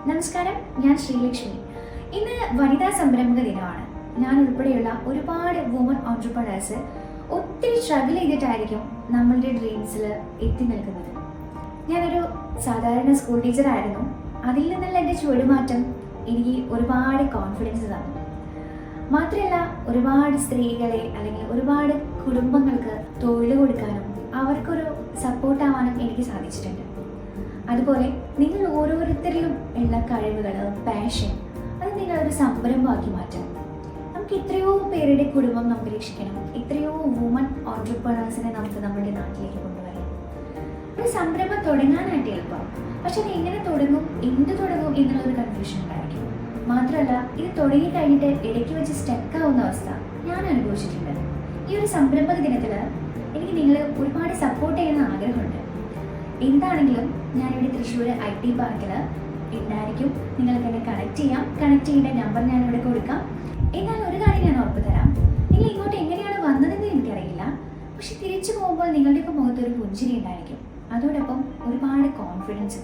നമസ്കാരം, ഞാൻ ശ്രീലക്ഷ്മി. ഇന്ന് വനിതാ സംരംഭക ദിനമാണ്. ഞാൻ ഉൾപ്പെടെയുള്ള ഒരുപാട് വുമൺ ഓൺട്രപ്രണേഴ്സ് ഒത്തിരി സ്ട്രഗിൾ ചെയ്തിട്ടായിരിക്കും നമ്മളുടെ ഡ്രീംസിൽ എത്തി നിൽക്കുന്നത്. ഞാനൊരു സാധാരണ സ്കൂൾ ടീച്ചറായിരുന്നു. അതിൽ നിന്നുള്ള എൻ്റെ ചുവടുമാറ്റം എനിക്ക് ഒരുപാട് കോൺഫിഡൻസ് തന്നു. മാത്രമല്ല, ഒരുപാട് സ്ത്രീകളെ അല്ലെങ്കിൽ ഒരുപാട് കുടുംബങ്ങൾക്ക് തൊഴിൽ കൊടുക്കാനും അവർക്കൊരു സപ്പോർട്ടാവാനും എനിക്ക് സാധിച്ചിട്ടുണ്ട്. അതുപോലെ നിങ്ങൾ ഓരോരുത്തരിലും ഉള്ള കഴിവുകൾ, പാഷൻ, അത് നിങ്ങളൊരു സംരംഭമാക്കി മാറ്റാം. നമുക്ക് എത്രയോ പേരുടെ കുടുംബം നമുക്ക് രക്ഷിക്കണം, എത്രയോ വുമൺ ഓൺട്രപ്രണേഴ്സിനെ നമുക്ക് നമ്മുടെ നാട്ടിലേക്ക് കൊണ്ടുവരാം. ഒരു സംരംഭം തുടങ്ങാനായിട്ട് എളുപ്പം, പക്ഷെ അത് എങ്ങനെ തുടങ്ങും, എന്ത് തുടങ്ങും എന്നുള്ളൊരു കൺഫ്യൂഷൻ ഉണ്ടായിരിക്കും. മാത്രമല്ല, ഇത് തുടങ്ങി കഴിഞ്ഞിട്ട് ഇടയ്ക്ക് വെച്ച് സ്റ്റക്കാവുന്ന അവസ്ഥ ഞാൻ അനുഭവിച്ചിട്ടുണ്ട്. ഈ ഒരു സംരംഭക ദിനത്തിൽ എനിക്ക് നിങ്ങളെ ഒരുപാട് സപ്പോർട്ട് ചെയ്യുന്ന ആഗ്രഹമുണ്ട്. എന്താണെങ്കിലും ഞാനിവിടെ തൃശ്ശൂർ IT പാർക്കിൽ ഉണ്ടായിരിക്കും. നിങ്ങൾക്ക് എന്നെ കണക്ട് ചെയ്യാം. കണക്ട് ചെയ്യേണ്ട നമ്പർ ഞാനിവിടെ കൊടുക്കാം. എന്നാൽ ഒരു കാര്യം ഞാൻ ഉറപ്പ് തരാം, നിങ്ങൾ ഇങ്ങോട്ട് എങ്ങനെയാണ് വന്നതെന്ന് എനിക്കറിയില്ല, പക്ഷെ തിരിച്ചു പോകുമ്പോൾ നിങ്ങളുടെയൊക്കെ മുഖത്തൊരു പുഞ്ചിരി ഉണ്ടായിരിക്കും. അതോടൊപ്പം ഒരുപാട് കോൺഫിഡൻസ്.